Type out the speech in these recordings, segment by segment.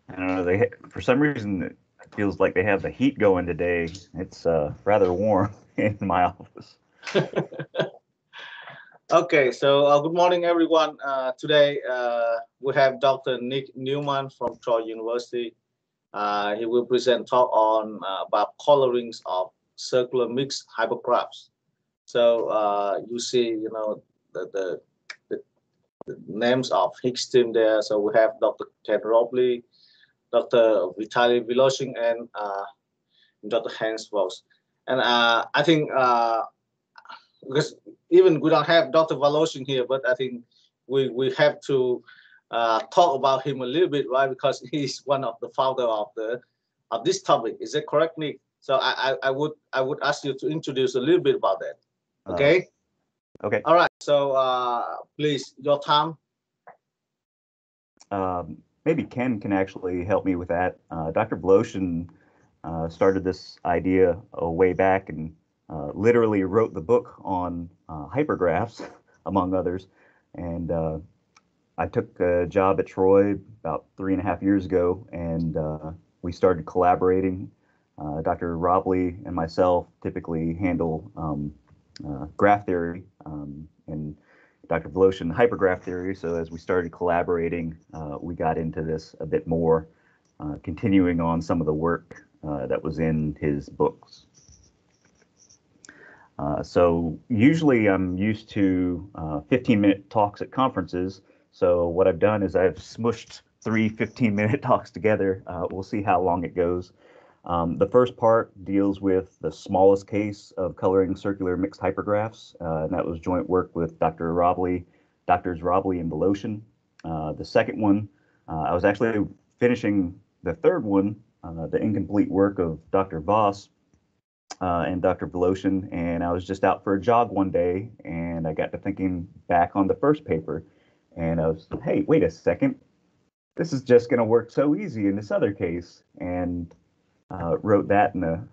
I don't know. For some reason, it feels like they have the heat going today. It's rather warm in my office. Okay, so good morning, everyone. Today we have Dr. Nick Newman from Troy University. He will present talk on about colorings of circular mixed hypergraphs. So you see, the, the, the, the names of his team there. So we have Dr. Ted Robley, Dr. Vitaly Viloshin, and Dr. Hans Voss. And I think because even we don't have Dr. Voloshin here, but I think we have to talk about him a little bit, right? Because he's one of the founder of this topic. Is that correct, Nick? So I would ask you to introduce a little bit about that. Uh, Okay. okay. All right. So please, your time. Maybe Ken can actually help me with that. Dr. Bloshin started this idea way back and literally wrote the book on hypergraphs, among others. And I took a job at Troy about 3.5 years ago, and we started collaborating. Dr. Robley and myself typically handle graph theory, and Dr. Voloshin hypergraph theory. So as we started collaborating, we got into this a bit more, continuing on some of the work that was in his books. So usually I'm used to 15-minute talks at conferences. So what I've done is I've smushed three 15-minute talks together. We'll see how long it goes. The first part deals with the smallest case of coloring circular mixed hypergraphs, and that was joint work with Dr. Robley, Doctors Robley and Voloshin. The second one, I was actually finishing the third one, the incomplete work of Dr. Voss, and Dr. Voloshin, and I was just out for a jog one day, and I got to thinking back on the first paper, and I was, hey, wait a second, this is just going to work so easy in this other case, and wrote that in a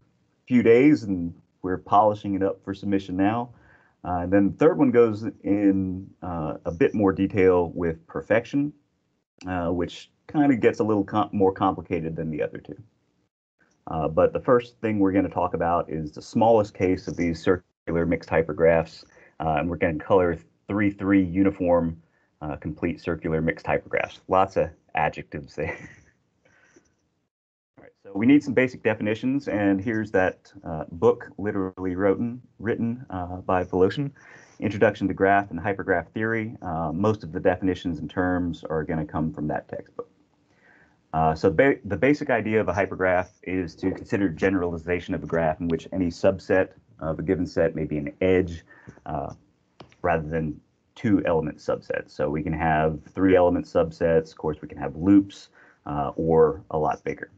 few days, and we're polishing it up for submission now. And then the third one goes in a bit more detail with perfection, which kind of gets a little more complicated than the other two. But the first thing we're going to talk about is the smallest case of these circular mixed hypergraphs, and we're going to color 3-3 uniform complete circular mixed hypergraphs. Lots of adjectives there. All right, so we need some basic definitions, and here's that book literally written by Voloshin, Introduction to Graph and Hypergraph Theory. Most of the definitions and terms are going to come from that textbook. So the basic idea of a hypergraph is to consider generalization of a graph in which any subset of a given set may be an edge rather than two element subsets. So we can have 3-element subsets. Of course, we can have loops or a lot bigger.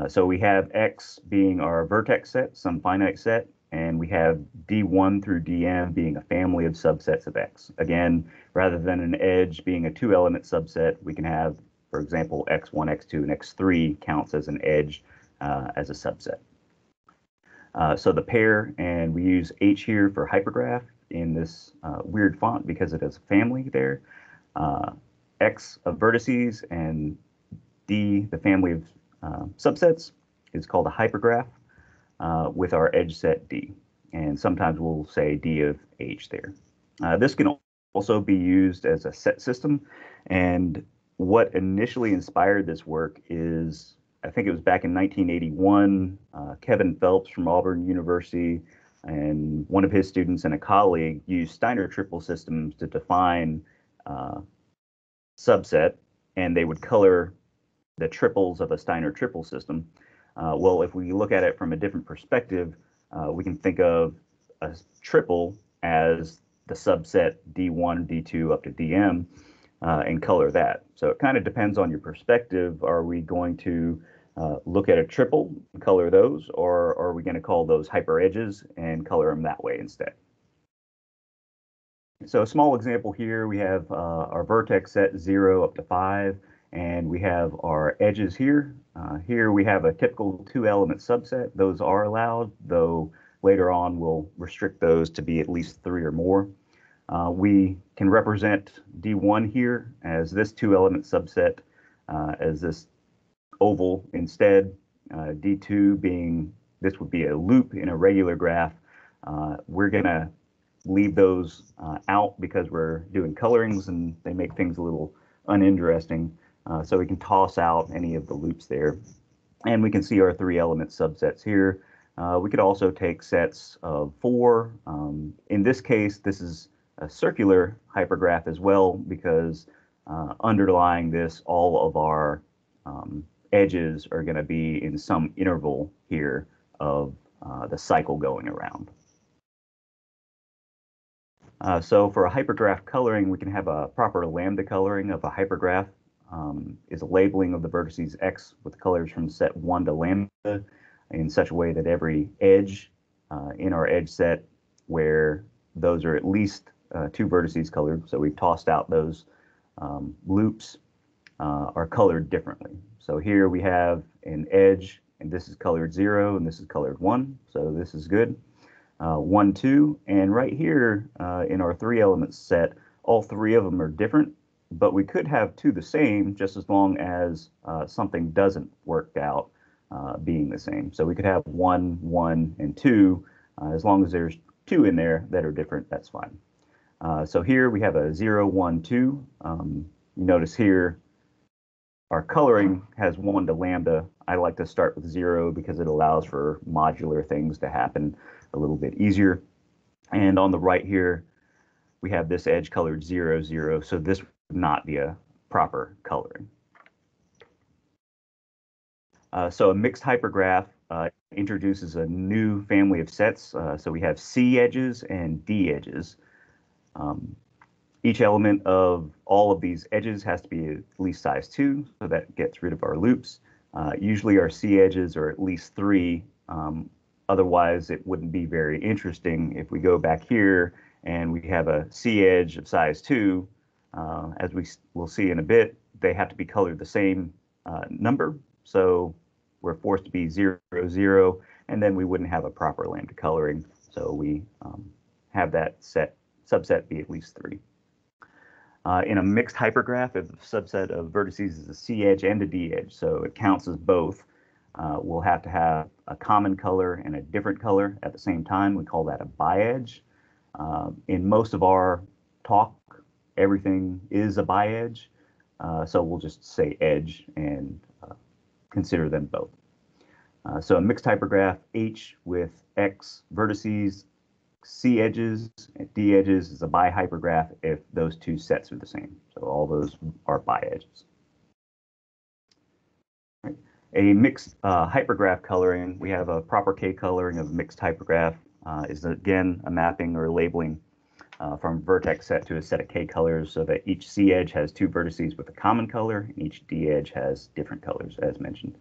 So we have X being our vertex set, some finite set, and we have D1 through Dm being a family of subsets of X. Again, rather than an edge being a 2-element subset, we can have, for example, X1, X2, and X3 counts as an edge as a subset. So the pair, and we use H here for hypergraph in this weird font because it has a family there. X of vertices and D, the family of subsets, is called a hypergraph with our edge set D. And sometimes we'll say D of H there. This can also be used as a set system, and what initially inspired this work is, I think it was back in 1981, Kevin Phelps from Auburn University and one of his students and a colleague used Steiner triple systems to define subset, and they would color the triples of a Steiner triple system. Well, if we look at it from a different perspective, we can think of a triple as the subset D1, D2 up to Dm, and color that. So it kind of depends on your perspective. Are we going to look at a triple and color those, or are we going to call those hyper edges and color them that way instead? So a small example here, we have our vertex set 0 up to 5, and we have our edges here. Here we have a typical 2-element subset. Those are allowed, though later on we'll restrict those to be at least 3 or more. We can represent D1 here as this 2-element subset, as this oval instead. D2 being, this would be a loop in a regular graph. We're going to leave those out because we're doing colorings and they make things a little uninteresting. So we can toss out any of the loops there. And we can see our 3-element subsets here. We could also take sets of 4. In this case, this is a circular hypergraph as well, because underlying this, all of our edges are going to be in some interval here of the cycle going around. So for a hypergraph coloring, we can have a proper lambda coloring of a hypergraph. Is a labeling of the vertices X with colors from set 1 to lambda in such a way that every edge in our edge set where those are at least 2 vertices colored, so we've tossed out those loops, are colored differently. So here we have an edge, and this is colored 0, and this is colored 1, so this is good. 1, 2, and right here in our 3-element set, all 3 of them are different, but we could have 2 the same just as long as something doesn't work out being the same. So we could have 1, 1, and 2, as long as there's 2 in there that are different, that's fine. So here we have a 0, 1, 2. You notice here our coloring has 1 to lambda. I like to start with 0 because it allows for modular things to happen a little bit easier. And on the right here, we have this edge colored 0, 0. So this would not be a proper coloring. So a mixed hypergraph introduces a new family of sets. So we have C edges and D edges. Each element of all of these edges has to be at least size 2, so that gets rid of our loops. Usually our C edges are at least 3. Otherwise, it wouldn't be very interesting if we go back here and we have a C edge of size 2. As we will see in a bit, they have to be colored the same number. So we're forced to be 0, 0, and then we wouldn't have a proper lambda coloring. So we have that subset be at least 3. In a mixed hypergraph, if the subset of vertices is a C edge and a D edge, so it counts as both, we'll have to have a common color and a different color at the same time. We call that a bi-edge. In most of our talk, everything is a bi-edge, so we'll just say edge and consider them both. So a mixed hypergraph, H with X vertices, C edges and D edges is a bi-hypergraph if those 2 sets are the same. So all those are bi-edges. Right. A mixed hypergraph coloring, we have a proper K coloring of mixed hypergraph, is again a mapping or labeling from vertex set to a set of K colors so that each C edge has 2 vertices with a common color, and each D edge has different colors, as mentioned.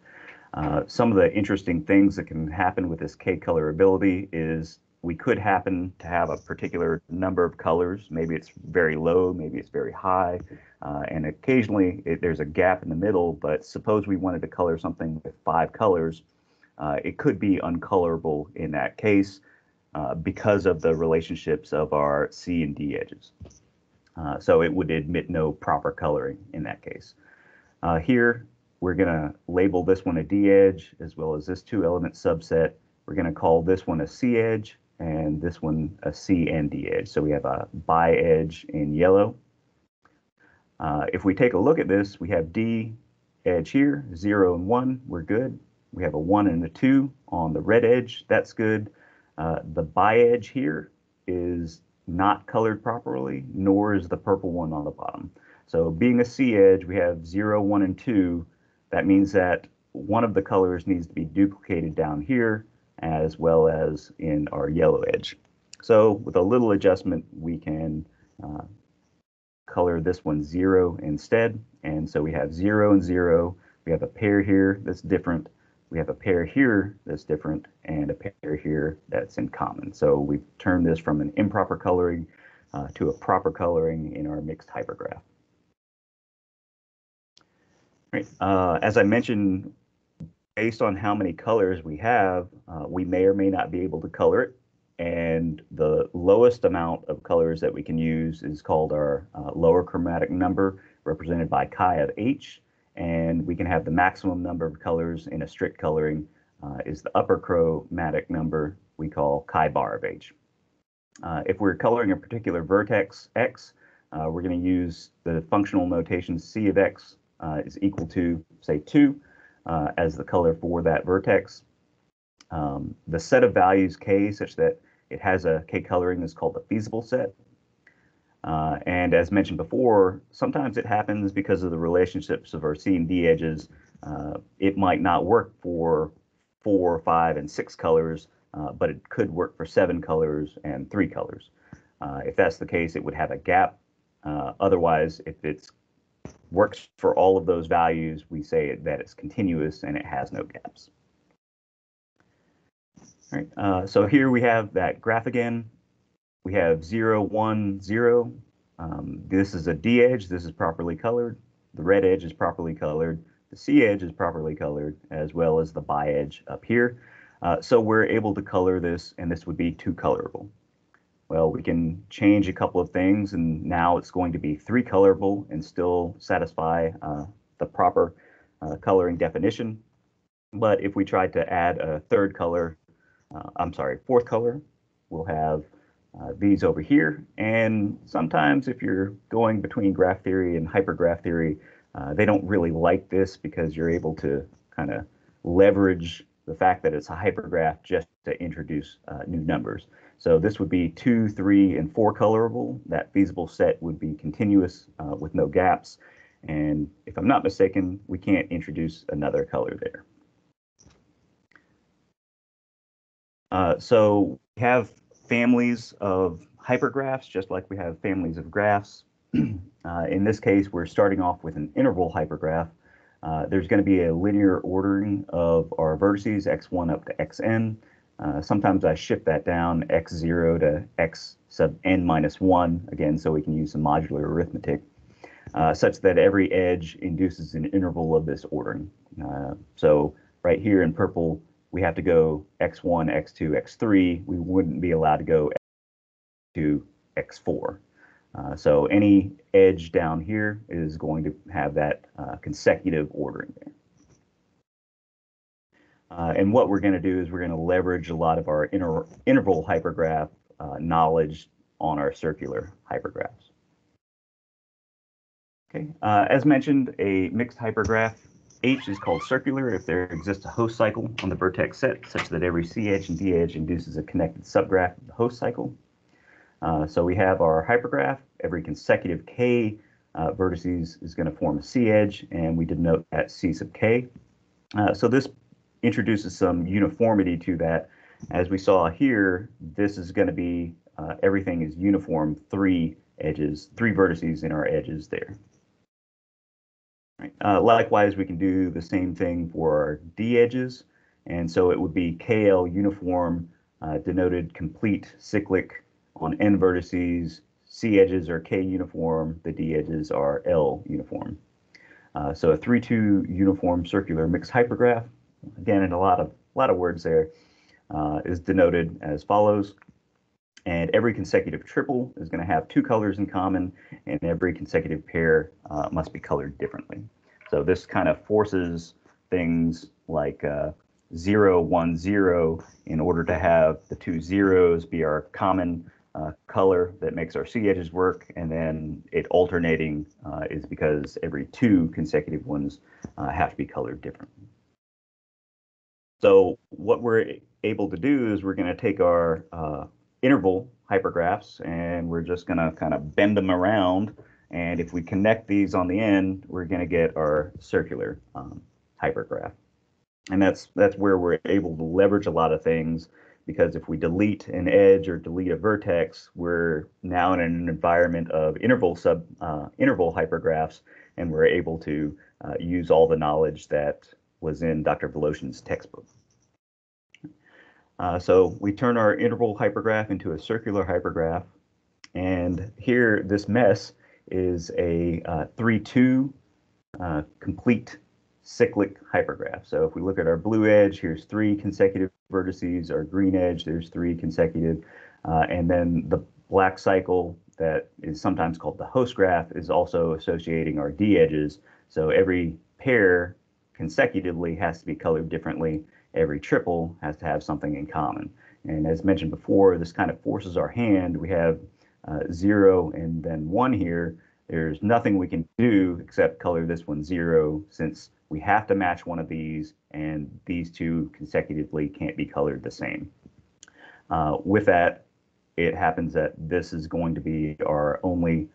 Some of the interesting things that can happen with this K colorability is we could happen to have a particular number of colors. Maybe it's very low, maybe it's very high, and occasionally there's a gap in the middle, but suppose we wanted to color something with 5 colors, it could be uncolorable in that case because of the relationships of our C and D edges. So it would admit no proper coloring in that case. Here, we're going to label this one a D edge as well as this 2-element subset. We're going to call this one a C edge and this one a C and D edge. So we have a bi-edge in yellow. If we take a look at this, we have D edge here, 0 and 1, we're good. We have a 1 and a 2 on the red edge, that's good. The bi-edge here is not colored properly, nor is the purple one on the bottom. So being a C edge, we have 0, 1, and 2. That means that one of the colors needs to be duplicated down here, as well as in our yellow edge. So with a little adjustment, we can color this one 0 instead. And so we have 0 and 0. We have a pair here that's different. We have a pair here that's different, and a pair here that's in common. So we've turned this from an improper coloring to a proper coloring in our mixed hypergraph. Right. As I mentioned, based on how many colors we have, we may or may not be able to color it. And the lowest amount of colors that we can use is called our lower chromatic number, represented by chi of H. and we can have the maximum number of colors in a strict coloring is the upper chromatic number we call chi-bar of H. If we're coloring a particular vertex X, we're going to use the functional notation C of X is equal to, say, 2 as the color for that vertex. The set of values K such that it has a K coloring is called the feasible set. And as mentioned before, sometimes it happens because of the relationships of our C and D edges. It might not work for 4, 5, and 6 colors, but it could work for 7 colors and 3 colors. If that's the case, it would have a gap. Otherwise, if it works for all of those values, we say that it's continuous and it has no gaps. All right, so here we have that graph again. We have 0, 1, 0. This is a D edge. This is properly colored. The red edge is properly colored. The C edge is properly colored, as well as the bi edge up here. So we're able to color this, and this would be 2 colorable. Well, we can change a couple of things, and now it's going to be 3 colorable and still satisfy the proper coloring definition. But if we tried to add a third color, fourth color, we'll have these over here. And sometimes if you're going between graph theory and hypergraph theory, they don't really like this because you're able to kind of leverage the fact that it's a hypergraph just to introduce new numbers. So this would be 2, 3, and 4 colorable. That feasible set would be continuous with no gaps. And if I'm not mistaken, we can't introduce another color there. So we have families of hypergraphs, just like we have families of graphs. In this case, we're starting off with an interval hypergraph. There's going to be a linear ordering of our vertices, x1 up to xn. Sometimes I shift that down, x0 to x sub n minus 1, again, so we can use some modular arithmetic, such that every edge induces an interval of this ordering. So right here in purple, we have to go x1, x2, x3. We wouldn't be allowed to go to x4. So any edge down here is going to have that consecutive ordering there. And what we're going to do is we're going to leverage a lot of our interval hypergraph knowledge on our circular hypergraphs. Okay, as mentioned, a mixed hypergraph H is called circular if there exists a host cycle on the vertex set such that every C edge and D edge induces a connected subgraph of the host cycle. So we have our hypergraph. Every consecutive K vertices is going to form a C edge, and we denote that C sub K. So this introduces some uniformity to that. As we saw here, this is going to be, everything is uniform, 3 edges, 3 vertices in our edges there. Right. Likewise, we can do the same thing for our D edges, and so it would be KL uniform, denoted complete cyclic on N vertices. C edges are K uniform, the D edges are L uniform. So a 3-2 uniform circular mixed hypergraph, again, in a lot of words there, is denoted as follows. And every consecutive triple is going to have 2 colors in common, and every consecutive pair must be colored differently. So this kind of forces things like 0, 1, 0 in order to have the 2 zeros be our common color that makes our C edges work, and then it alternating is because every 2 consecutive ones have to be colored differently. So what we're able to do is we're going to take our interval hypergraphs and we're just going to kind of bend them around, and if we connect these on the end, we're going to get our circular hypergraph. And that's where we're able to leverage a lot of things, because if we delete an edge or delete a vertex, we're now in an environment of interval hypergraphs, and we're able to use all the knowledge that was in Dr. Voloshin's textbook. So we turn our interval hypergraph into a circular hypergraph, and here this mess is a 3-2 complete cyclic hypergraph. So if we look at our blue edge, here's 3 consecutive vertices. Our green edge, there's 3 consecutive, and then the black cycle that is sometimes called the host graph is also associating our D edges. So every pair consecutively has to be colored differently. Every triple has to have something in common. And as mentioned before, this kind of forces our hand. We have 0 and then 1 here. There's nothing we can do except color this one 0, since we have to match one of these, and these two consecutively can't be colored the same. With that, it happens that this is going to be our only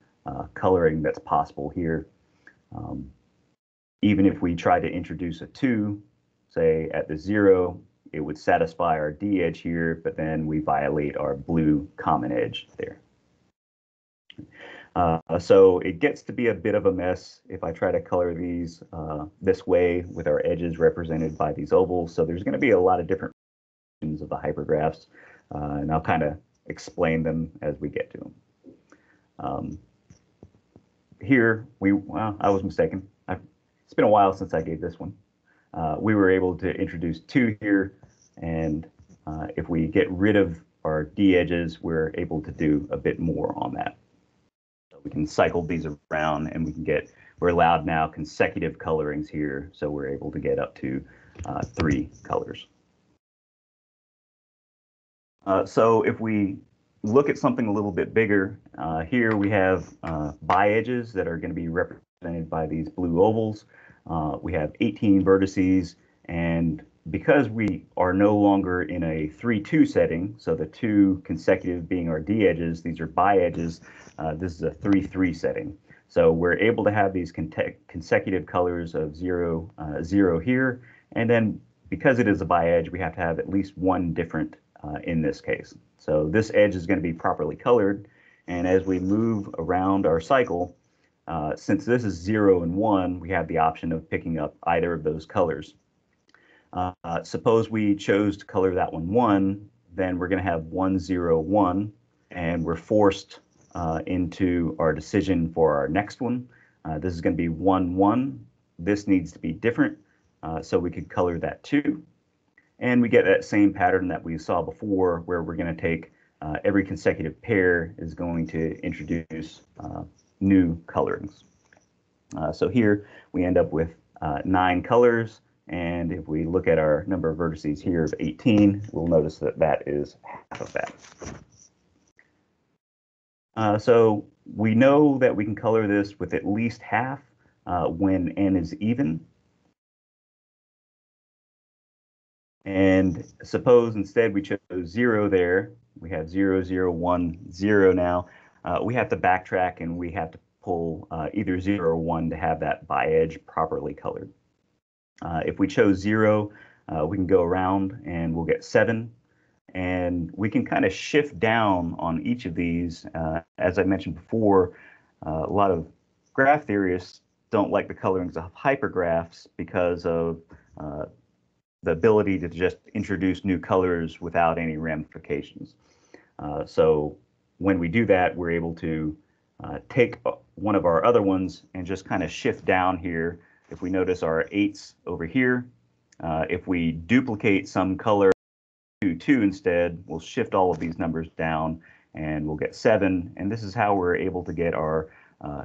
coloring that's possible here. Even if we try to introduce a 2, say at the 0, it would satisfy our D edge here, but then we violate our blue common edge there. So it gets to be a bit of a mess if I try to color these this way with our edges represented by these ovals. So there's going to be a lot of different versions of the hypergraphs, and I'll kind of explain them as we get to them. Here, well, I was mistaken. It's been a while since I gave this one. We were able to introduce 2 here, and if we get rid of our D edges, we're able to do a bit more on that. So we can cycle these around, and we're allowed now consecutive colorings here, so we're able to get up to 3 colors. So if we look at something a little bit bigger, here we have bi-edges that are going to be represented by these blue ovals. We have 18 vertices, and because we are no longer in a 3-2 setting, so the 2 consecutive being our D edges, these are bi-edges, this is a 3-3 setting. So we're able to have these consecutive colors of 0, 0 here, and then because it is a bi-edge, we have to have at least one different in this case. So this edge is going to be properly colored, and as we move around our cycle, since this is 0 and 1, we have the option of picking up either of those colors. Suppose we chose to color that one 1, then we're going to have 1, 0, 1, and we're forced into our decision for our next one. This is going to be 1, 1. This needs to be different, so we could color that 2. And we get that same pattern that we saw before, where we're going to take every consecutive pair is going to introduce new colorings. So here we end up with 9 colors, and if we look at our number of vertices here of 18, we'll notice that that is half of that. So we know that we can color this with at least half when n is even. And suppose instead we chose 0 there, we have 0, 0, 1, 0 now. We have to backtrack, and we have to pull either 0 or 1 to have that bi-edge properly colored. If we chose 0, we can go around and we'll get 7. And we can kind of shift down on each of these. As I mentioned before, a lot of graph theorists don't like the colorings of hypergraphs because of the ability to just introduce new colors without any ramifications. So when we do that, we're able to take one of our other ones and just kind of shift down here. If we notice our 8s over here, if we duplicate some color to 2 instead, we'll shift all of these numbers down and we'll get 7. And this is how we're able to get our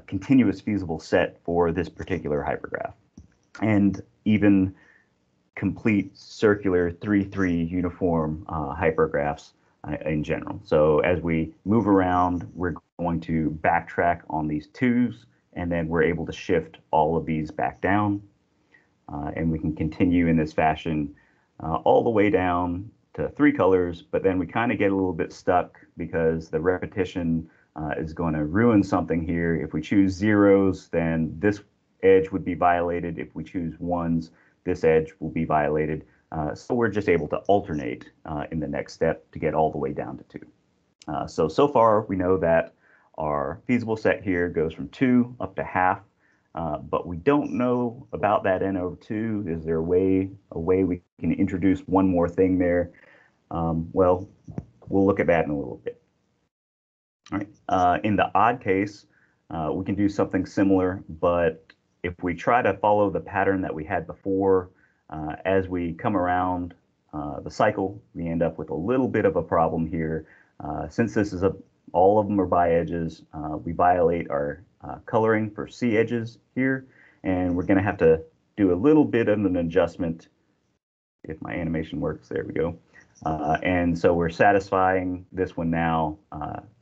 continuous feasible set for this particular hypergraph. And even complete circular 3-3 uniform hypergraphs in general. So as we move around, we're going to backtrack on these 2s, and then we're able to shift all of these back down. And we can continue in this fashion all the way down to 3 colors, but then we kind of get a little bit stuck because the repetition is going to ruin something here. If we choose 0s, then this edge would be violated. If we choose 1s, this edge will be violated. So we're just able to alternate in the next step to get all the way down to 2. So far we know that our feasible set here goes from 2 up to half, but we don't know about that n over 2. Is there a way we can introduce one more thing there? Well, we'll look at that in a little bit. All right. In the odd case, we can do something similar, but if we try to follow the pattern that we had before, as we come around the cycle, we end up with a little bit of a problem here. Since this is all of them are bi-edges, we violate our coloring for C edges here, and we're going to have to do a little bit of an adjustment. If my animation works, there we go. And so we're satisfying this one now,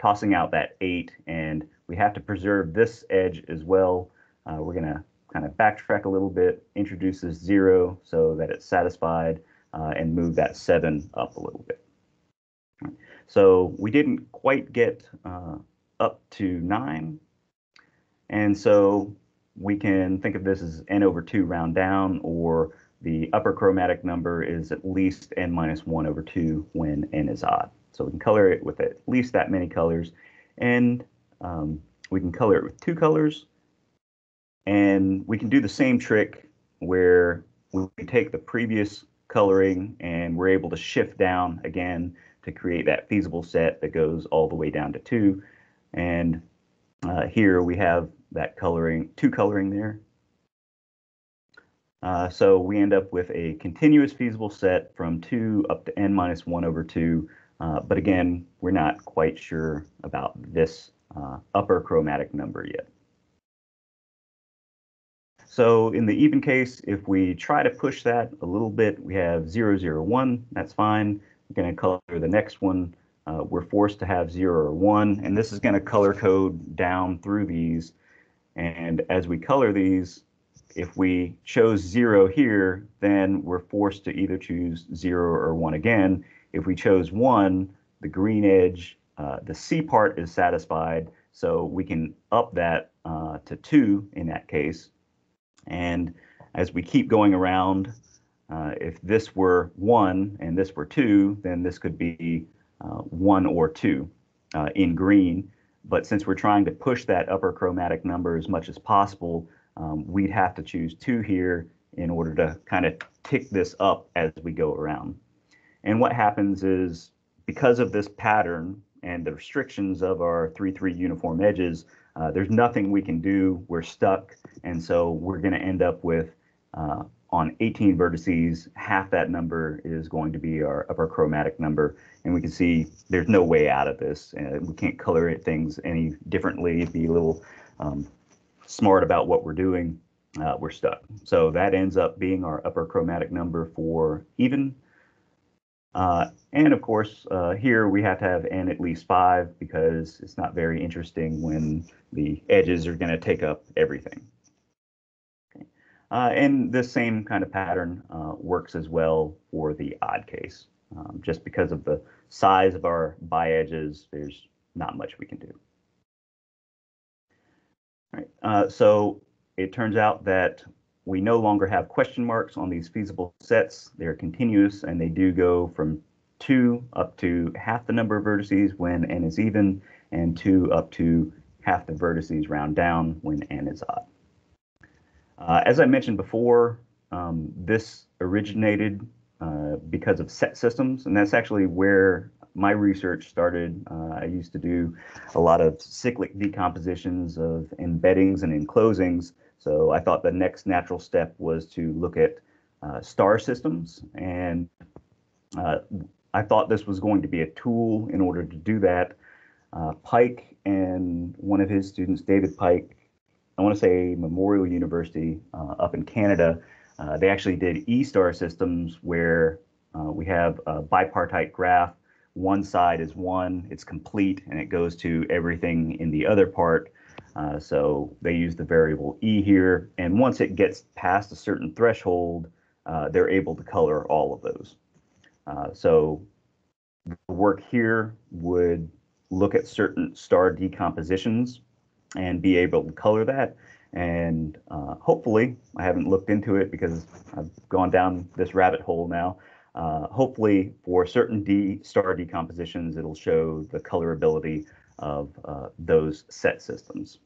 tossing out that 8, and we have to preserve this edge as well. We're going to kind of backtrack a little bit, introduce this 0 so that it's satisfied, and move that 7 up a little bit. So we didn't quite get up to 9, and so we can think of this as n over 2 round down, or the upper chromatic number is at least n minus 1 over 2 when n is odd. So we can color it with at least that many colors, and we can color it with 2 colors, and we can do the same trick where we take the previous coloring and we're able to shift down again to create that feasible set that goes all the way down to 2. And here we have that coloring, 2 coloring there. So we end up with a continuous feasible set from 2 up to n minus 1 over 2. But again, we're not quite sure about this upper chromatic number yet. So in the even case, if we try to push that a little bit, we have 0, 0, 1. That's fine. We're going to color the next one. We're forced to have 0 or 1, and this is going to color code down through these. And as we color these, if we chose 0 here, then we're forced to either choose 0 or 1 again. If we chose 1, the green edge, the C part is satisfied, so we can up that to 2 in that case. And as we keep going around, if this were 1 and this were 2, then this could be 1 or 2 in green. But since we're trying to push that upper chromatic number as much as possible, we'd have to choose 2 here in order to kind of tick this up as we go around. And what happens is, because of this pattern and the restrictions of our 3-3 uniform edges, there's nothing we can do. We're stuck. And so we're going to end up with, on 18 vertices, half that number is going to be our upper chromatic number. And we can see there's no way out of this. We can't color things any differently, be a little smart about what we're doing. We're stuck. So that ends up being our upper chromatic number for even. And of course, here we have to have n at least 5, because it's not very interesting when the edges are going to take up everything. Okay. And this same kind of pattern works as well for the odd case. Just because of the size of our bi-edges, there's not much we can do. All right. So it turns out that we no longer have question marks on these feasible sets. They're continuous, and they do go from 2 up to half the number of vertices when n is even, and 2 up to half the vertices round down when n is odd. As I mentioned before, this originated because of set systems, and that's actually where my research started. I used to do a lot of cyclic decompositions of embeddings and enclosings. So I thought the next natural step was to look at star systems, and I thought this was going to be a tool in order to do that. Pike and one of his students, David Pike, I want to say Memorial University up in Canada, they actually did E-star systems where we have a bipartite graph. One side is 1, it's complete, and it goes to everything in the other part. So they use the variable E here, and once it gets past a certain threshold, they're able to color all of those. So the work here would look at certain star decompositions and be able to color that. And hopefully, I haven't looked into it because I've gone down this rabbit hole now. Hopefully, for certain star decompositions, it'll show the colorability of those set systems.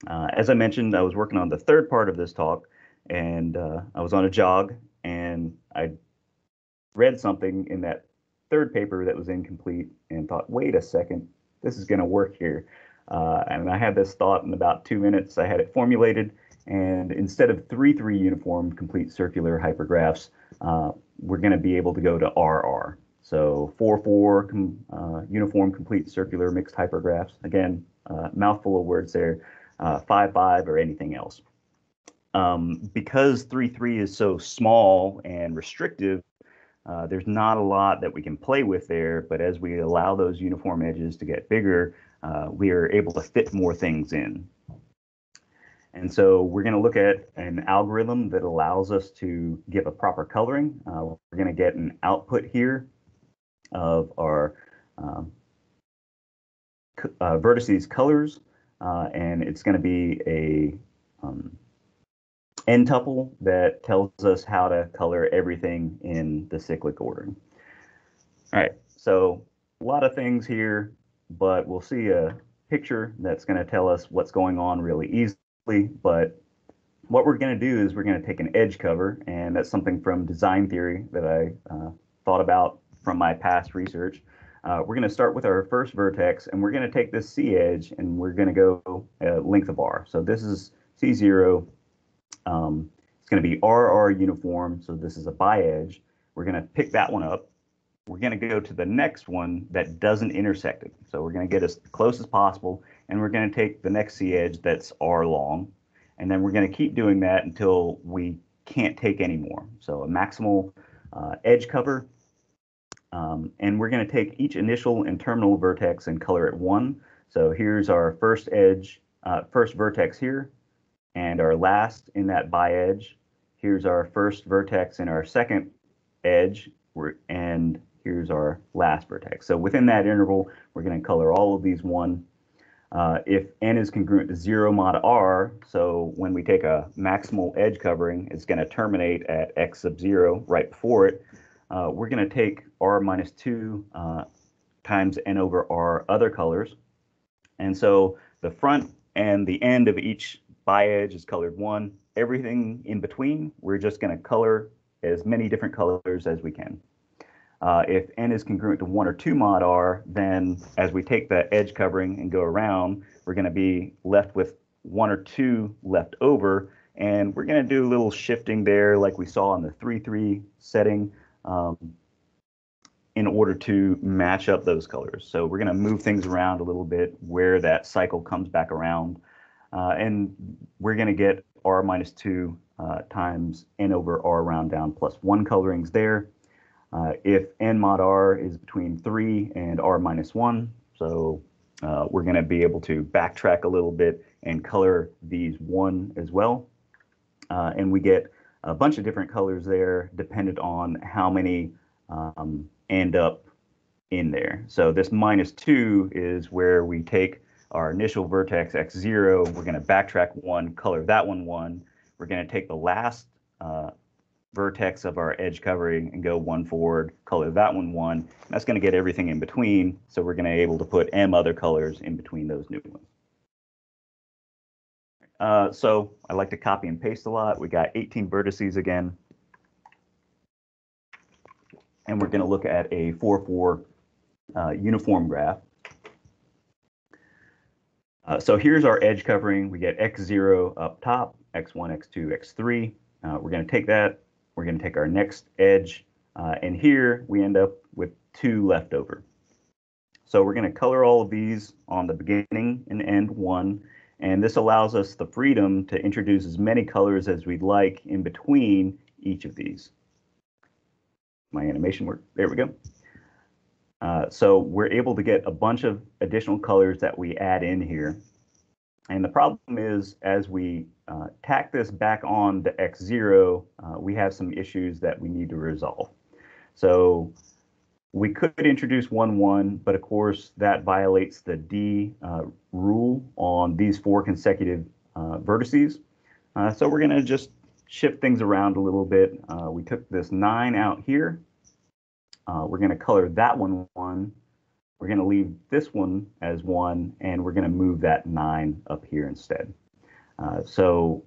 As I mentioned, I was working on the third part of this talk, and I was on a jog, and I read something in that third paper that was incomplete and thought, wait a second, this is going to work here. And I had this thought in about 2 minutes. I had it formulated, and instead of 3-3 uniform complete circular hypergraphs, we're going to be able to go to RR. So 4-4 uniform complete circular mixed hypergraphs. Again, mouthful of words there. 5-5 or anything else. because 3.3 is so small and restrictive, there's not a lot that we can play with there, but as we allow those uniform edges to get bigger, we are able to fit more things in. And so we're going to look at an algorithm that allows us to give a proper coloring. We're going to get an output here of our vertices colors, and it's going to be a n tuple that tells us how to color everything in the cyclic ordering. All right, so a lot of things here, but we'll see a picture that's going to tell us what's going on really easily. But what we're going to do is we're going to take an edge cover, and that's something from design theory that I thought about from my past research. We're going to start with our first vertex, and we're going to take this C edge, and we're going to go length of R. So this is C0. It's going to be RR uniform, so this is a bi-edge. We're going to pick that one up. We're going to go to the next one that doesn't intersect it. So we're going to get as close as possible, and we're going to take the next C edge that's R long, and then we're going to keep doing that until we can't take any more. So a maximal edge cover, and we're going to take each initial and terminal vertex and color it 1. So here's our first edge, first vertex here, and our last in that bi-edge. Here's our first vertex in our second edge, and here's our last vertex. So within that interval, we're going to color all of these 1. If n is congruent to 0 mod r, so when we take a maximal edge covering, it's going to terminate at x sub 0 right before it. We're going to take r minus 2 times n over r other colors. And so the front and the end of each bi-edge is colored 1. Everything in between, we're just going to color as many different colors as we can. If n is congruent to 1 or 2 mod r, then as we take the edge covering and go around, we're going to be left with 1 or 2 left over, and we're going to do a little shifting there like we saw in the 3.3 setting in order to match up those colors. So we're going to move things around a little bit where that cycle comes back around, and we're going to get r minus 2 times n over r round down plus 1 colorings there. If n mod r is between 3 and r minus 1, so we're going to be able to backtrack a little bit and color these 1 as well. And we get a bunch of different colors there dependent on how many end up in there. So this minus 2 is where we take our initial vertex x0, we're going to backtrack 1, color that one 1. We're going to take the last vertex of our edge covering and go 1 forward, color that one 1. And that's going to get everything in between, so we're going to be able to put m other colors in between those new ones. So I like to copy and paste a lot. We got 18 vertices again. And we're going to look at a 4-4 uniform graph. So here's our edge covering. We get x0 up top, x1, x2, x3. We're going to take that. We're going to take our next edge, and here we end up with 2 left over. So we're going to color all of these on the beginning and end 1, and this allows us the freedom to introduce as many colors as we'd like in between each of these. My animation work. There we go. So we're able to get a bunch of additional colors that we add in here. And the problem is, as we tack this back on to x0, we have some issues that we need to resolve. So we could introduce 1, 1, but of course that violates the D rule on these 4 consecutive vertices. So we're going to just shift things around a little bit. We took this 9 out here. We're going to color that one 1. We're going to leave this one as 1, and we're going to move that 9 up here instead. So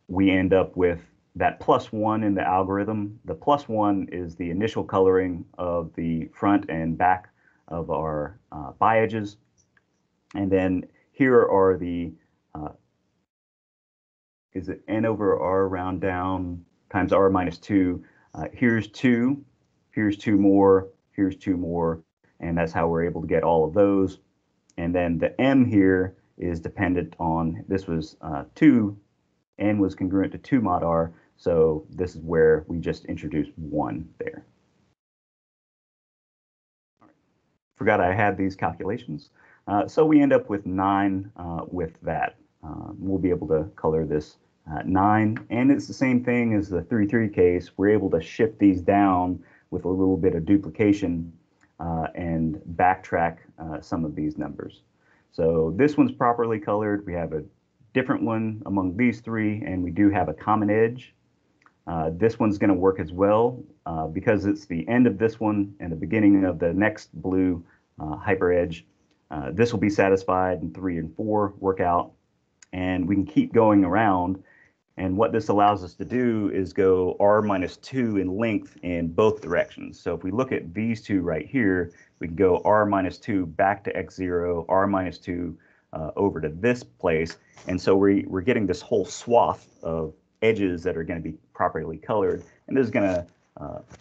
we end up with that +1 in the algorithm. The +1 is the initial coloring of the front and back of our bi-edges. And then here are the, is it n over r round down times r minus 2. Here's 2, here's 2 more, here's 2 more. And that's how we're able to get all of those. And then the m here is dependent on, this was 2 n was congruent to 2 mod r, so this is where we just introduced 1 there. Forgot I had these calculations. So we end up with 9 with that. We'll be able to color this 9, and it's the same thing as the 3-3 case. We're able to shift these down with a little bit of duplication and backtrack some of these numbers. So this one's properly colored. We have a different one among these 3, and we do have a common edge. This one's going to work as well because it's the end of this one and the beginning of the next blue hyper edge. This will be satisfied, and 3 and 4 work out, and we can keep going around. And what this allows us to do is go r minus 2 in length in both directions. So if we look at these 2 right here, we can go r minus 2 back to x0, r minus 2 over to this place. And so we're getting this whole swath of edges that are going to be properly colored. And this is going to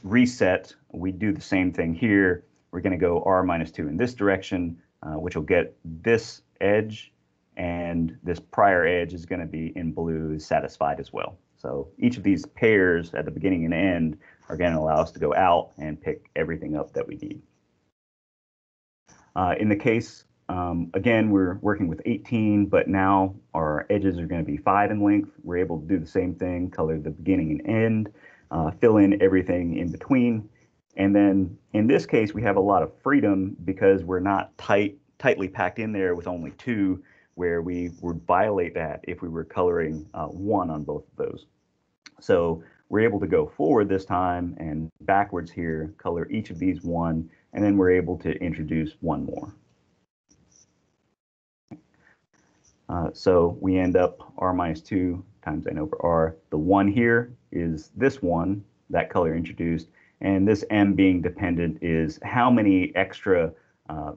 reset. We do the same thing here. We're going to go r minus 2 in this direction, which will get this edge, and this prior edge is going to be in blue, satisfied as well. So each of these pairs at the beginning and end are going to allow us to go out and pick everything up that we need. In the case, again, we're working with 18, but now our edges are going to be 5 in length. We're able to do the same thing, color the beginning and end, fill in everything in between. And then in this case, we have a lot of freedom because we're not tightly packed in there with only 2, where we would violate that if we were coloring 1 on both of those. So we're able to go forward this time and backwards here, color each of these 1, and then we're able to introduce 1 more. So we end up r minus 2 times n over r. The 1 here is this 1, that color introduced, and this m being dependent is how many extra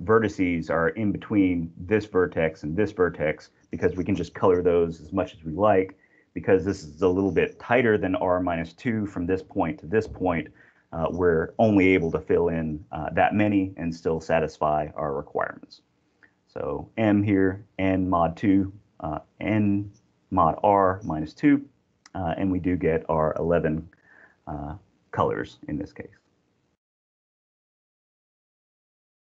vertices are in between this vertex and this vertex, because we can just color those as much as we like. Because this is a little bit tighter than r minus 2 from this point to this point, we're only able to fill in that many and still satisfy our requirements. So m here, n mod 2, n mod r minus 2, and we do get our 11 colors in this case.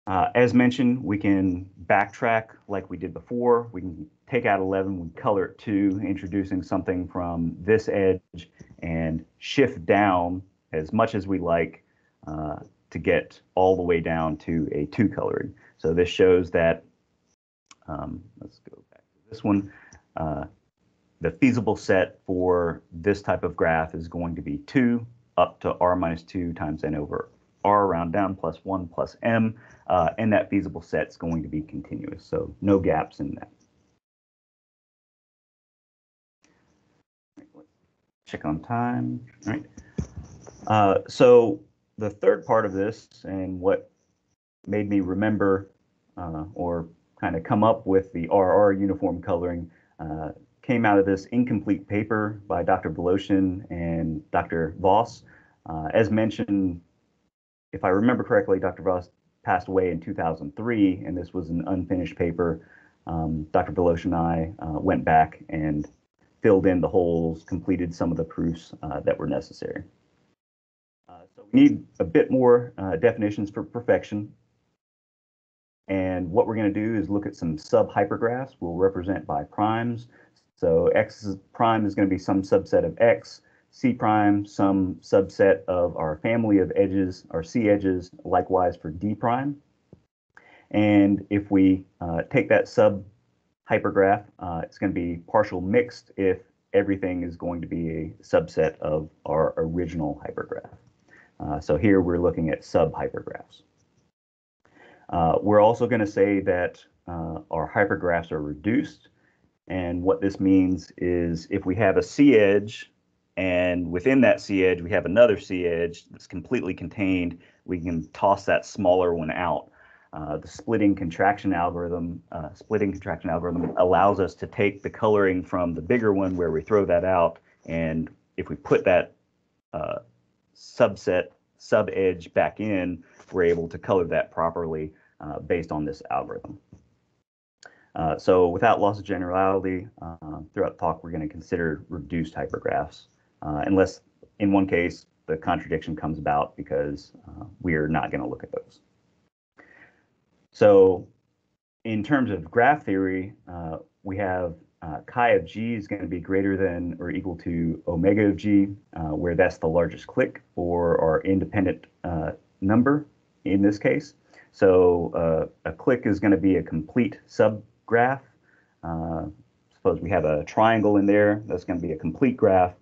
As mentioned, we can backtrack like we did before. We can take out 11, we color it 2, introducing something from this edge, and shift down as much as we like to get all the way down to a 2 coloring. So this shows that, let's go back to this one. The feasible set for this type of graph is going to be 2 up to r minus 2 times n over r, round down, plus 1 plus m, and that feasible set is going to be continuous, so no gaps in that. Check on time. All right. So the third part of this, and what made me remember or kind of come up with the RR uniform coloring, came out of this incomplete paper by Dr. Voloshin and Dr. Voss. As mentioned, if I remember correctly, Dr. Voss passed away in 2003, and this was an unfinished paper. Dr. Voloshin and I went back and filled in the holes, completed some of the proofs that were necessary. So we need a bit more definitions for perfection. And what we're going to do is look at some sub-hypergraphs we'll represent by primes. So x prime is going to be some subset of x, c prime, some subset of our family of edges, our c edges, likewise for d prime. And if we take that sub-hypergraph, it's going to be partial mixed if everything is going to be a subset of our original hypergraph. So here we're looking at sub-hypergraphs. We're also going to say that our hypergraphs are reduced. And what this means is if we have a C edge, and within that C edge we have another C edge that's completely contained, we can toss that smaller one out. The splitting contraction algorithm allows us to take the coloring from the bigger one where we throw that out, and if we put that sub-edge back in, we're able to color that properly based on this algorithm. So without loss of generality, throughout the talk, we're going to consider reduced hypergraphs, unless in one case the contradiction comes about because we're not going to look at those. So in terms of graph theory, we have chi of g is going to be greater than or equal to omega of g, where that's the largest clique or our independent number in this case. So a clique is going to be a complete subgraph. Suppose we have a triangle in there, that's going to be a complete graph.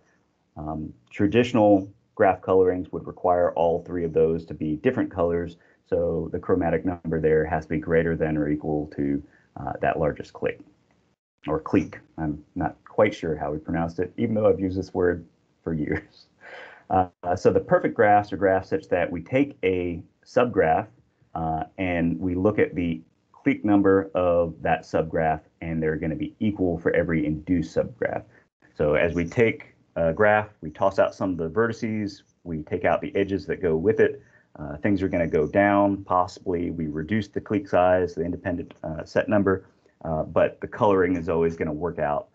Traditional graph colorings would require all three of those to be different colors. So the chromatic number there has to be greater than or equal to that largest clique, or clique. I'm not quite sure how we pronounced it, even though I've used this word for years. So the perfect graphs are graphs such that we take a subgraph and we look at the clique number of that subgraph, and they're going to be equal for every induced subgraph. So as we take a graph, we toss out some of the vertices, we take out the edges that go with it. Things are going to go down. Possibly we reduce the clique size, the independent set number, but the coloring is always going to work out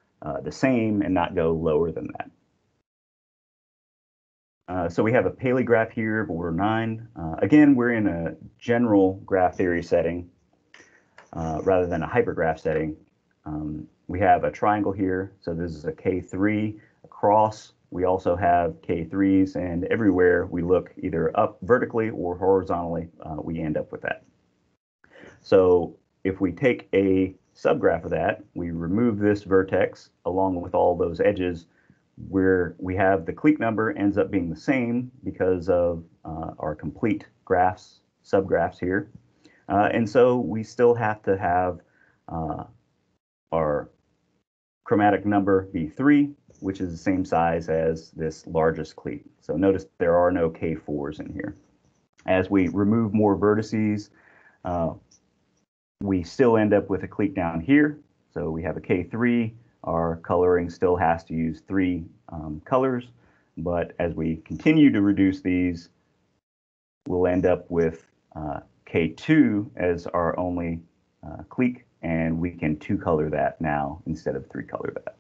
the same and not go lower than that. So we have a Paley graph here of order 9. Again, we're in a general graph theory setting rather than a hypergraph setting. We have a triangle here, so this is a K3 across. We also have K3s, and everywhere we look either up vertically or horizontally, we end up with that. So if we take a subgraph of that, we remove this vertex along with all those edges, where we have the clique number ends up being the same because of our complete graphs, subgraphs here. And so we still have to have our chromatic number be 3, which is the same size as this largest clique. So notice there are no K4s in here. As we remove more vertices, we still end up with a clique down here. So we have a K3. Our coloring still has to use 3 colors, but as we continue to reduce these, we'll end up with K2 as our only clique, and we can 2-color that now instead of 3-color that.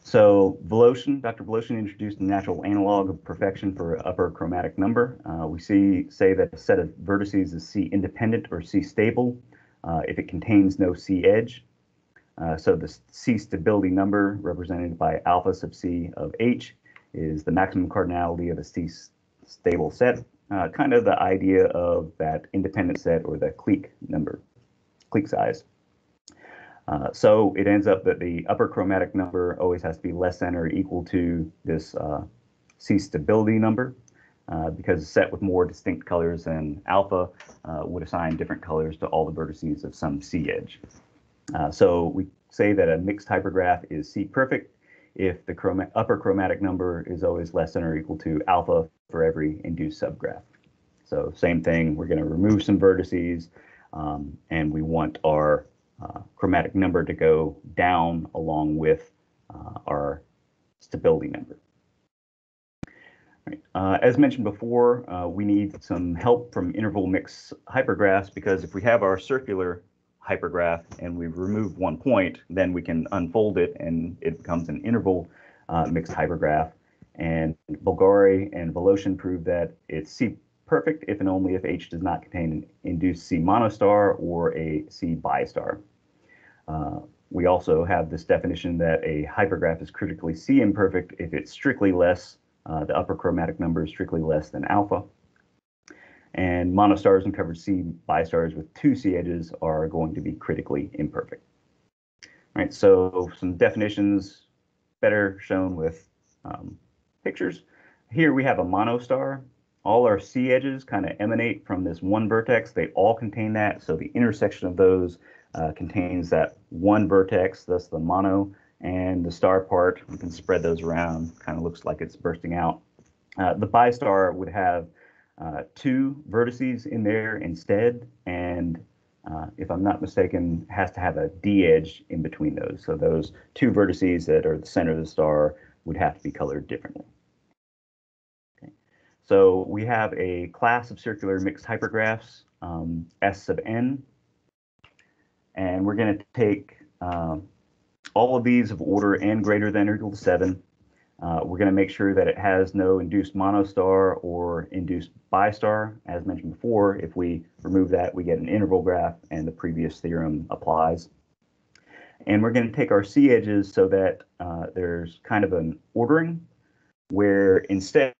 So Dr. Voloshin introduced a natural analog of perfection for upper chromatic number. We say that a set of vertices is C independent or C stable if it contains no C edge. So the C stability number, represented by alpha sub C of H, is the maximum cardinality of a C stable set, kind of the idea of that independent set or the clique number, clique size. So it ends up that the upper chromatic number always has to be less than or equal to this C stability number, because a set with more distinct colors than alpha would assign different colors to all the vertices of some C edge. So we say that a mixed hypergraph is C perfect if the upper chromatic number is always less than or equal to alpha for every induced subgraph. So same thing, we're going to remove some vertices, and we want our chromatic number to go down along with our stability number. Right. As mentioned before, we need some help from interval mixed hypergraphs, because if we have our circular hypergraph and we remove one point, then we can unfold it and it becomes an interval mixed hypergraph. And Bulgari and Voloshin proved that it's C perfect if and only if H does not contain an induced C monostar or a C bistar. We also have this definition that a hypergraph is critically C imperfect if it's strictly less, the upper chromatic number is strictly less than alpha. And monostars and covered C bistars with 2 C edges are going to be critically imperfect. All right, so some definitions better shown with pictures. Here we have a monostar. All our C edges kind of emanate from this one vertex. They all contain that, so the intersection of those contains that one vertex, thus the mono, and the star part, we can spread those around, kind of looks like it's bursting out. The bistar would have 2 vertices in there instead, and if I'm not mistaken, has to have a D edge in between those. So those 2 vertices that are the center of the star would have to be colored differently. Okay. So we have a class of circular mixed hypergraphs. S sub n. And we're going to take all of these of order n greater than or equal to 7. We're going to make sure that it has no induced monostar or induced bistar. As mentioned before, if we remove that, we get an interval graph, and the previous theorem applies. And we're going to take our C edges so that there's kind of an ordering where instead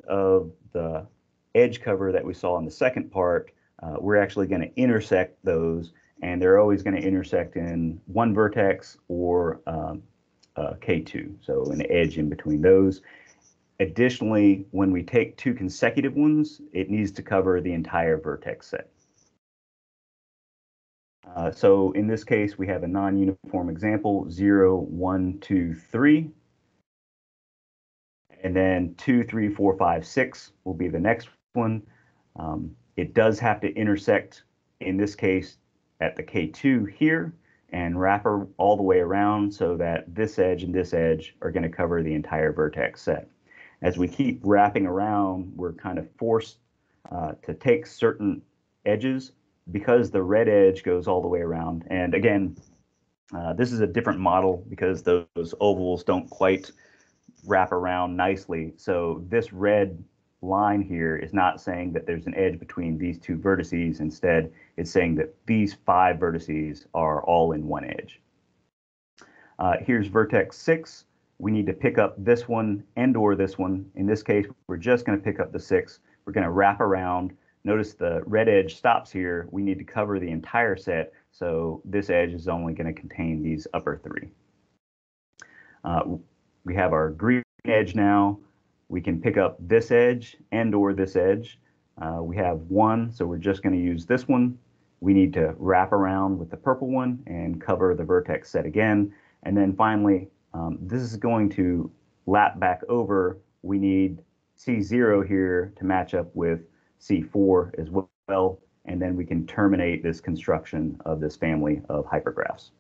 of the edge cover that we saw in the second part, we're actually going to intersect those, and they're always going to intersect in one vertex or K2, so an edge in between those. Additionally, when we take two consecutive ones, it needs to cover the entire vertex set. So in this case, we have a non-uniform example, 0, 1, 2, 3. And then 2, 3, 4, 5, 6 will be the next one. It does have to intersect, in this case, at the K2 here, and wrap all the way around so that this edge and this edge are going to cover the entire vertex set. As we keep wrapping around, we're kind of forced to take certain edges because the red edge goes all the way around. And again, this is a different model because those ovals don't quite wrap around nicely. So this red line here is not saying that there's an edge between these two vertices. Instead, it's saying that these 5 vertices are all in one edge. Here's vertex 6. We need to pick up this one and or this one. In this case, we're just going to pick up the 6. We're going to wrap around. Notice the red edge stops here. We need to cover the entire set, so this edge is only going to contain these upper 3. We have our green edge now. We can pick up this edge and or this edge. We have 1, so we're just going to use this one. We need to wrap around with the purple one and cover the vertex set again. And then finally, this is going to lap back over. We need C0 here to match up with C4 as well, and then we can terminate this construction of this family of hypergraphs.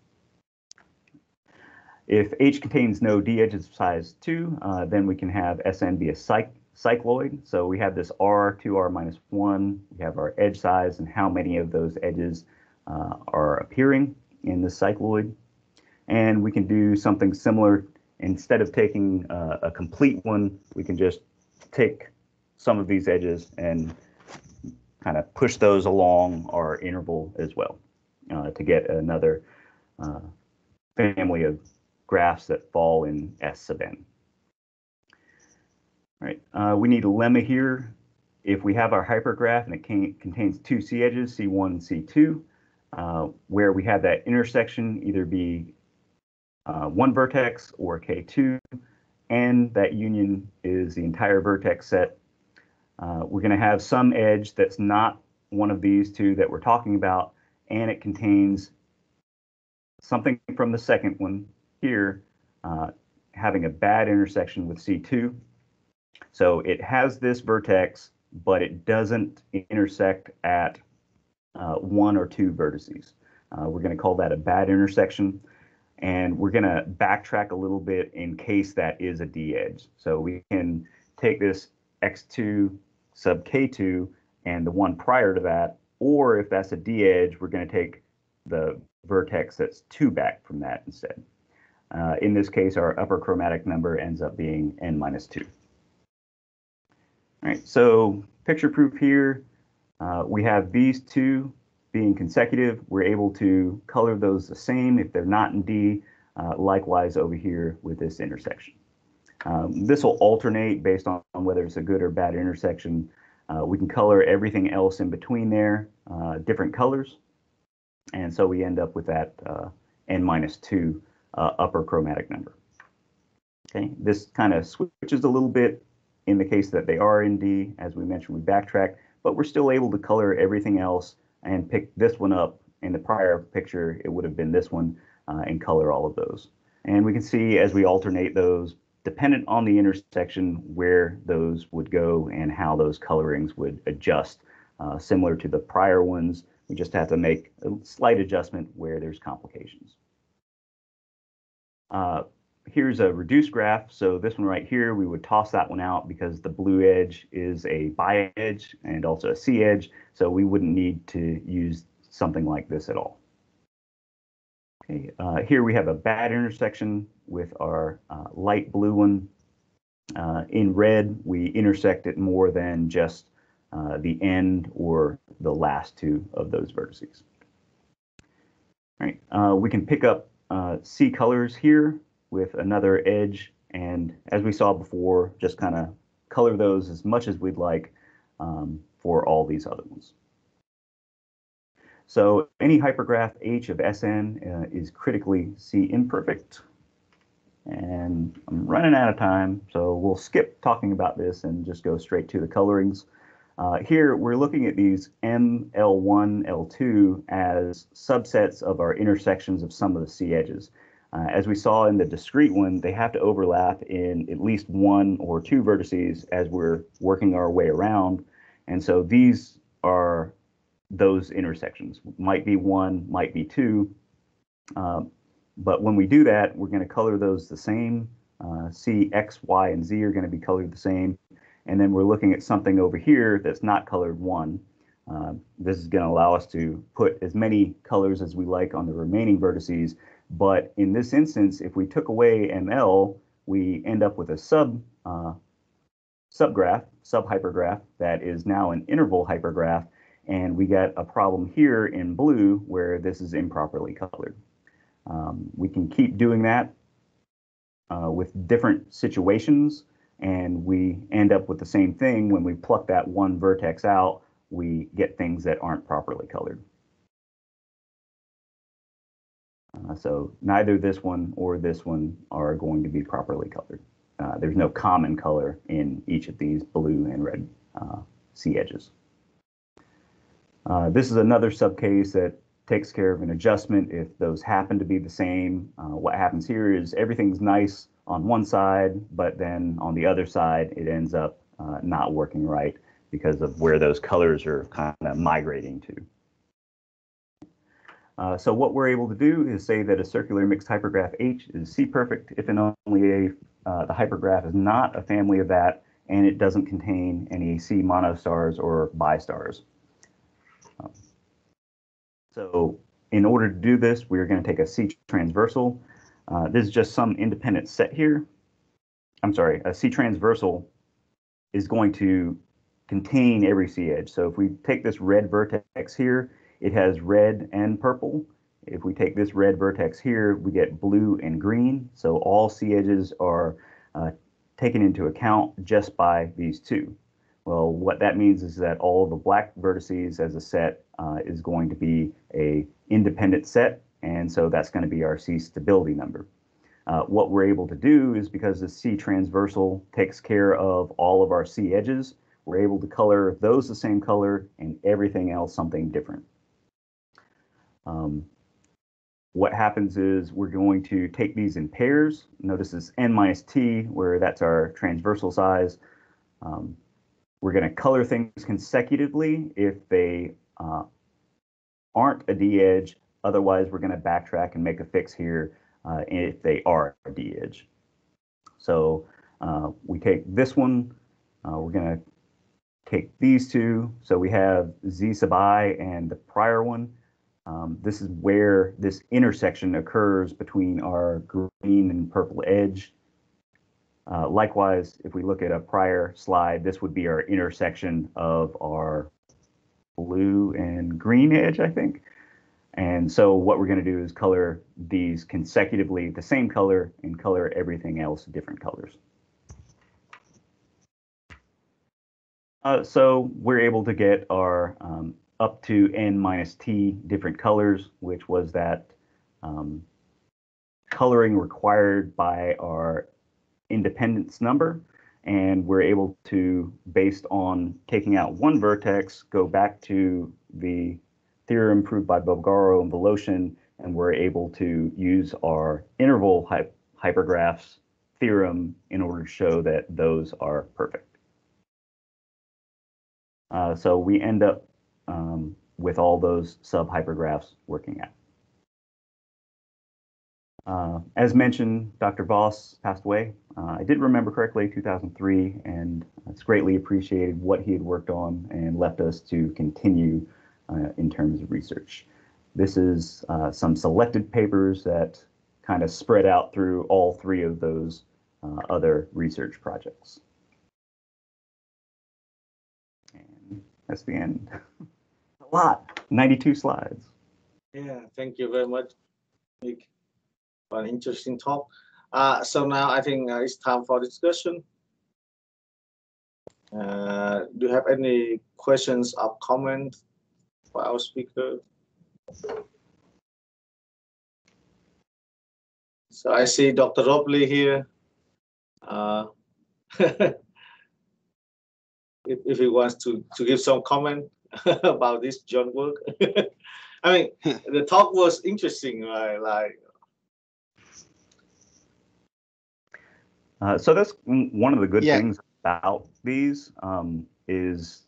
If H contains no D edges of size 2, then we can have Sn be a cycloid. So we have this R, 2R minus 1. We have our edge size and how many of those edges are appearing in the cycloid. And we can do something similar. Instead of taking a complete one, we can just take some of these edges and kind of push those along our interval as well to get another family of graphs that fall in S sub n. All right, we need a lemma here. If we have our hypergraph and it contains 2 C edges, C1 and C2, where we have that intersection either be one vertex or K2, and that union is the entire vertex set, we're going to have some edge that's not one of these 2 that we're talking about, and it contains something from the second one here, having a bad intersection with C2. So it has this vertex, but it doesn't intersect at 1 or 2 vertices. We're going to call that a bad intersection, and we're going to backtrack a little bit in case that is a D edge. So we can take this X2 sub K2 and the one prior to that, or if that's a D edge, we're going to take the vertex that's 2 back from that instead. In this case, our upper chromatic number ends up being n minus 2. All right, so picture proof here. We have these 2 being consecutive. We're able to color those the same if they're not in D. Likewise over here with this intersection. This will alternate based on whether it's a good or bad intersection. We can color everything else in between there, different colors. And so we end up with that n minus 2 upper chromatic number. Okay, this kind of switches a little bit in the case that they are in D. As we mentioned, we backtrack, but we're still able to color everything else and pick this one up. In the prior picture, it would have been this one, and color all of those. And we can see as we alternate those, dependent on the intersection, where those would go and how those colorings would adjust. Similar to the prior ones, we just have to make a slight adjustment where there's complications. Here's a reduced graph. So this one right here, we would toss that one out because the blue edge is a bi edge and also a C edge. So we wouldn't need to use something like this at all. Okay, here we have a bad intersection with our light blue one. In red, we intersect it more than just the end or the last two of those vertices. All right, we can pick up C colors here with another edge, and as we saw before, just kind of color those as much as we'd like for all these other ones. So any hypergraph H of Sn is critically C imperfect. And I'm running out of time, so we'll skip talking about this and just go straight to the colorings. Here, we're looking at these M, L1, L2 as subsets of our intersections of some of the C edges. As we saw in the discrete one, they have to overlap in at least one or two vertices as we're working our way around. And so these are those intersections. Might be one, might be two. But when we do that, we're going to color those the same. C, X, Y, and Z are going to be colored the same. And then we're looking at something over here that's not colored one. This is going to allow us to put as many colors as we like on the remaining vertices. But in this instance, if we took away ML, we end up with a subgraph, subhypergraph that is now an interval hypergraph. And we get a problem here in blue where this is improperly colored. We can keep doing that with different situations, and we end up with the same thing. When we pluck that one vertex out, we get things that aren't properly colored. So neither this one or this one are going to be properly colored. There's no common color in each of these blue and red C edges. This is another subcase that takes care of an adjustment if those happen to be the same. What happens here is everything's nice on one side, but then on the other side, it ends up not working right because of where those colors are kind of migrating to. So what we're able to do is say that a circular mixed hypergraph H is C-perfect if and only if the hypergraph is not a family of that and it doesn't contain any C monostars or bistars. So in order to do this, we're going to take a C transversal. This is just some independent set here. I'm sorry, a C transversal is going to contain every C edge. So if we take this red vertex here, it has red and purple. If we take this red vertex here, we get blue and green. So all C edges are taken into account just by these two. Well, what that means is that all the black vertices as a set is going to be a independent set, and so that's going to be our C stability number. What we're able to do is because the C transversal takes care of all of our C edges, we're able to color those the same color and everything else something different. What happens is we're going to take these in pairs. Notice this n minus t, where that's our transversal size. We're going to color things consecutively if they aren't a D edge. Otherwise, we're going to backtrack and make a fix here if they are a D edge. So we take this one. We're going to take these two. So we have Z sub I and the prior one. This is where this intersection occurs between our green and purple edge. Likewise, if we look at a prior slide, this would be our intersection of our blue and green edge, I think. And so what we're going to do is color these consecutively the same color and color everything else different colors. So we're able to get our up to n minus t different colors, which was that coloring required by our independence number, and we're able to, based on taking out one vertex, go back to the theorem proved by Bulgaro and Voloshin, and we're able to use our interval hypergraphs theorem in order to show that those are perfect. So we end up with all those sub-hypergraphs working out. As mentioned, Dr. Voss passed away. I did remember correctly, 2003, and it's greatly appreciated what he had worked on and left us to continue in terms of research. This is some selected papers that kind of spread out through all three of those other research projects. And that's the end. A lot, 92 slides. Yeah, thank you very much, Nick, for an interesting talk. So now I think it's time for discussion. Do you have any questions or comments for our speaker? So I see Dr. Robley here. If he wants to give some comment about this joint work. I mean, the talk was interesting, right? Like, so that's one of the good things about these is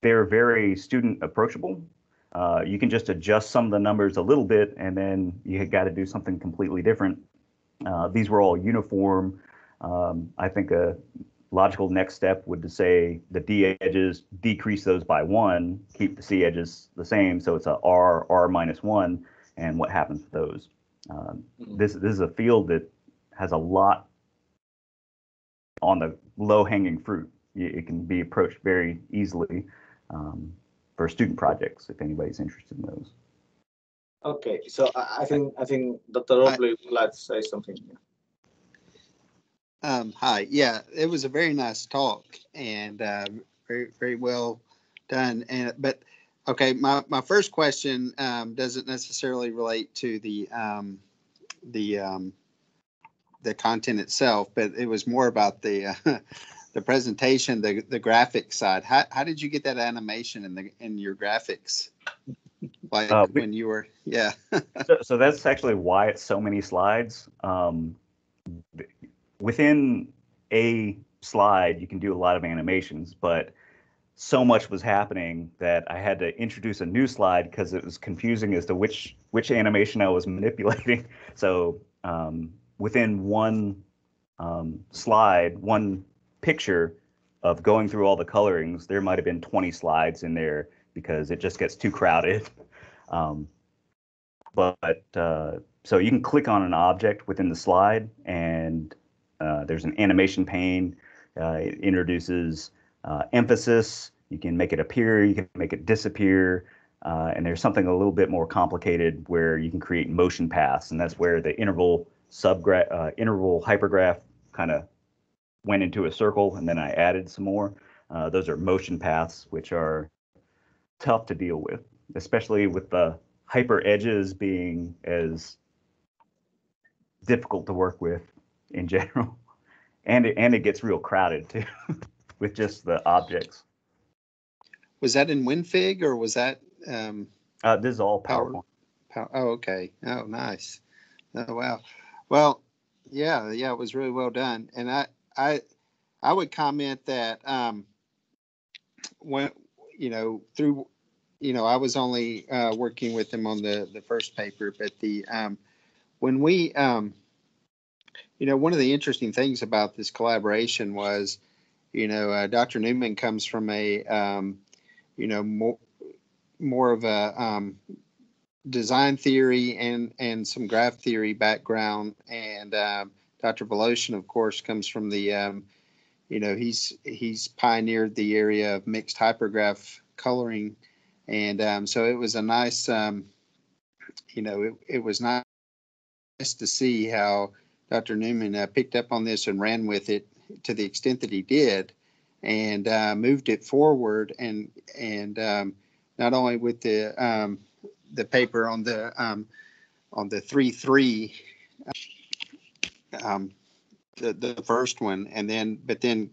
they're very student approachable. You can just adjust some of the numbers a little bit, and then you got to do something completely different. These were all uniform. I think a logical next step would to say the D edges, decrease those by 1, keep the C edges the same, so it's a R minus 1, and what happens with those. This is a field that has a lot on the low-hanging fruit. It can be approached very easily for student projects, if anybody's interested in those. Okay, so I think Dr. Robley would like to say something. Hi, yeah, it was a very nice talk and very well done. But okay, my first question doesn't necessarily relate to the content itself, but it was more about the the presentation, the graphic side. How did you get that animation in your graphics? Like when you were, yeah. So that's actually why it's so many slides. Within a slide, you can do a lot of animations, but so much was happening that I had to introduce a new slide because it was confusing as to which animation I was manipulating. So within one slide, one picture of going through all the colorings, there might have been 20 slides in there because it just gets too crowded. So you can click on an object within the slide, and there's an animation pane. It introduces emphasis. You can make it appear, you can make it disappear, and there's something a little bit more complicated where you can create motion paths, and that's where the interval hypergraph kind of went into a circle, and then I added some more. Those are motion paths, which are tough to deal with, especially with the hyper edges being as difficult to work with in general. And it gets real crowded too with just the objects. Was that in WinFig or was that? This is all PowerPoint. Oh, okay. Oh, nice. Oh, wow. Well, yeah, it was really well done. And I would comment that when I was only working with them on the first paper, but when we one of the interesting things about this collaboration was, Dr. Newman comes from a more of a design theory and some graph theory background, and Dr. Voloshin, of course, comes from the he's pioneered the area of mixed hypergraph coloring, and so it was a nice it was nice to see how Dr. Newman picked up on this and ran with it to the extent that he did, and moved it forward, and not only with the paper on the 3.3, the first one, but then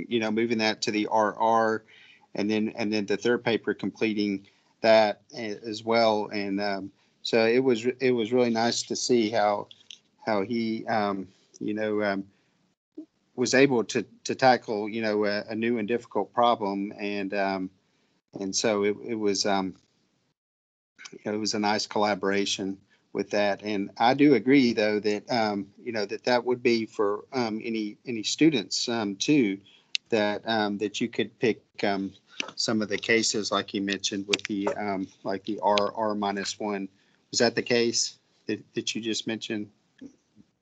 moving that to the RR, and then the third paper completing that as well, and so it was really nice to see how he was able to tackle a new and difficult problem, and so it was a nice collaboration with that. And I do agree, though, that you know, that would be for any students too, that you could pick some of the cases like you mentioned with the like the R-1. Was that the case that you just mentioned?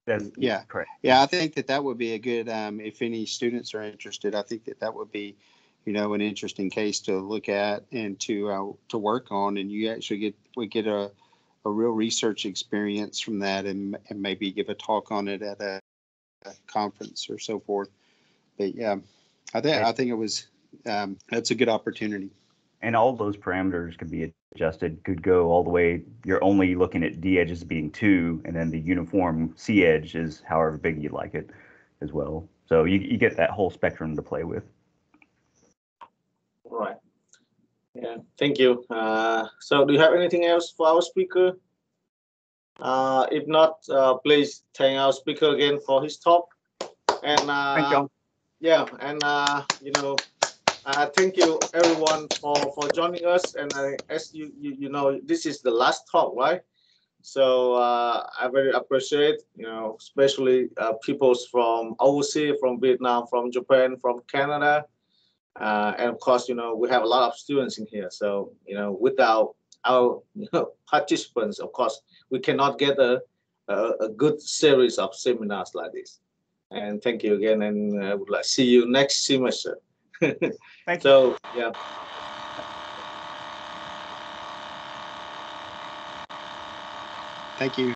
That's Yeah, correct. yeah. I think that would be a good if any students are interested. I think that would be, you know, an interesting case to look at and to work on, and you actually get a real research experience from that, and maybe give a talk on it at a conference or so forth. But yeah, I think it was that's a good opportunity. And all those parameters could be adjusted, could go all the way. You're only looking at D edges being 2, and then the uniform C edge is however big you like it as well. So you get that whole spectrum to play with. All right. Yeah, thank you. So do you have anything else for our speaker? If not, please thank our speaker again for his talk. And Thank you. yeah, and you know, thank you everyone for joining us. And as you know, this is the last talk, right? So I very appreciate, you know, especially people from overseas, from Vietnam, from Japan, from Canada. And of course, you know, we have a lot of students in here. So, you know, without our participants, of course, we cannot get a good series of seminars like this. And thank you again. And I would like to see you next semester. Thank So, you. yeah. Thank you.